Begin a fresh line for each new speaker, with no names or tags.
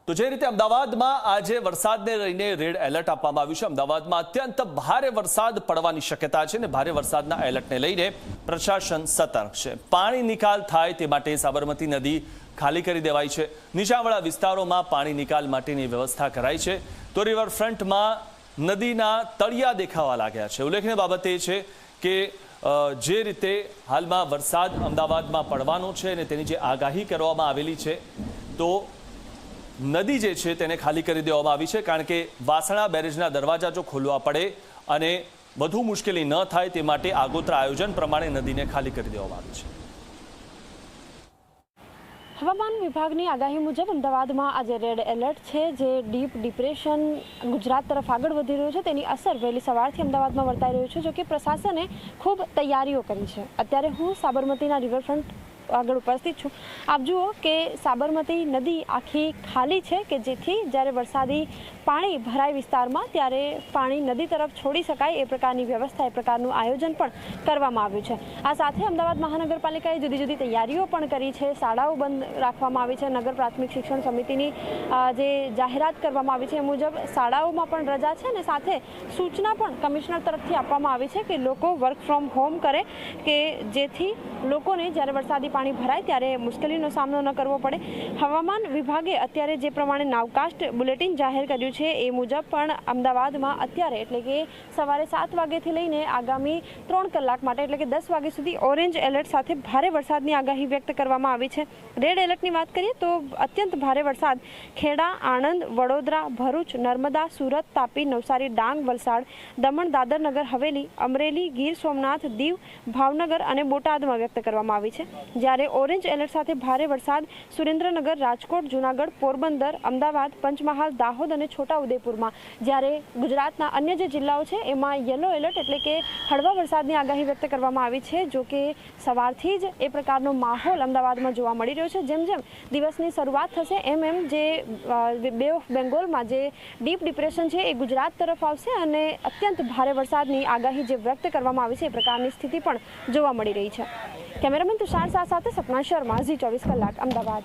તો જે રીતે અમદાવાદમાં આજે વરસાદને લઈને રેડ એલર્ટ આપવામાં આવ્યું છે। અમદાવાદમાં અત્યંત ભારે વરસાદ પડવાની શક્યતા છે અને ભારે વરસાદના એલર્ટને લઈને પ્રશાસન સતર્ક છે। પાણી નિકાલ થાય તે માટે સાબરમતી નદી ખાલી કરી દેવાઈ છે। નીચાણવાળા વિસ્તારોમાં પાણી નિકાલ માટેની વ્યવસ્થા કરાઈ છે। તો રિવરફ્રન્ટમાં નદીના તળિયા દેખાવા લાગ્યા છે। ઉલ્લેખનીય બાબત એ છે કે જે રીતે હાલમાં વરસાદ અમદાવાદમાં પડવાનો છે અને તેની જે આગાહી કરવામાં આવેલી છે તો નદી જે છે તેને ખાલી કરી દેવામાં આવી છે, કારણ કે વાસણા બેરેજના દરવાજા જો ખોલવા પડે અને વધુ મુશ્કેલી ન થાય તે માટે આગોતરા આયોજન પ્રમાણે નદીને ખાલી કરી દેવામાં આવી છે।
હવામાન વિભાગની આગાહી મુજબ અમદાવાદમાં આજે રેડ એલર્ટ છે, જે ડીપ ડિપ્રેશન ગુજરાત તરફ આગળ વધી રહ્યું છે તેની અસર વહેલી સવારથી અમદાવાદમાં વર્તાઈ રહ્યું છે। જો કે પ્રશાસને ખૂબ તૈયારીઓ કરી છે। અત્યારે હું સાબરમતીના રિવરફ્રન્ટ આગળ ઉપસ્થિત છું। આપ જુઓ કે સાબરમતી નદી આખી ખાલી છે, કે જેથી જ્યારે વરસાદી પાણી ભરાય વિસ્તારમાં ત્યારે પાણી નદી તરફ છોડી શકાય એ પ્રકારની વ્યવસ્થા, એ પ્રકારનું આયોજન પણ કરવામાં આવ્યું છે। આ સાથે અમદાવાદ મહાનગરપાલિકાએ જુદી જુદી તૈયારીઓ પણ કરી છે। શાળાઓ બંધ રાખવામાં આવી છે। નગર પ્રાથમિક શિક્ષણ સમિતિની જે જાહેરાત કરવામાં આવી છે એ મુજબ શાળાઓમાં પણ રજા છે અને સાથે સૂચના પણ કમિશનર તરફથી આપવામાં આવી છે કે લોકો વર્ક ફ્રોમ હોમ કરે, કે જેથી લોકોને જ્યારે વરસાદી પાણી ભરાય ત્યારે મુશ્કેલીનો સામનો ન કરવો પડે। હવામાન વિભાગે અત્યારે જે પ્રમાણે નાવકાસ્ટ બુલેટિન જાહેર કર્યું છે એ મુજબ પણ અમદાવાદમાં અત્યારે એટલે કે સવારે 7 વાગ્યાથી લઈને આગામી 3 કલાક માટે એટલે કે 10 વાગ્યા સુધી ઓરેન્જ એલર્ટ સાથે ભારે વરસાદની આગાહી વ્યક્ત કરવામાં આવી છે। રેડ એલર્ટની વાત કરીએ તો અત્યંત ભારે વરસાદ ખેડા, આણંદ, વડોદરા, ભરૂચ, નર્મદા, સુરત, તાપી, નવસારી, ડાંગ, વલસાડ, દમણ, દાદર નગર હવેલી, અમરેલી, ગીર સોમનાથ, દીવ, ભાવનગર અને બોટાદમાં વ્યક્ત કરવામાં આવી છે। જ્યારે ઓરેન્જ એલર્ટ સાથે ભારે વરસાદ સુરેન્દ્રનગર, રાજકોટ, જૂનાગઢ, પોરબંદર, અમદાવાદ, પંચમહાલ, દાહોદ અને છોટાઉદેપુરમાં, જ્યારે ગુજરાતના અન્ય જે જિલ્લાઓ છે એમાં યલો એલર્ટ એટલે કે હળવા વરસાદની આગાહી વ્યક્ત કરવામાં આવી છે। જો કે સવારથી જ એ પ્રકારનો માહોલ અમદાવાદમાં જોવા મળી રહ્યો છે। જેમ જેમ દિવસની શરૂઆત થશે એમ એમ જે બે ઓફ બેંગોલમાં જે ડીપ ડિપ્રેશન છે એ ગુજરાત તરફ આવશે અને અત્યંત ભારે વરસાદની આગાહી જે વ્યક્ત કરવામાં આવી છે એ પ્રકારની સ્થિતિ પણ જોવા મળી રહી છે। કેમેરામેન તુષાર શાહ સાથે સપના શર્મા, ઝી 24 કલાક, અમદાવાદ।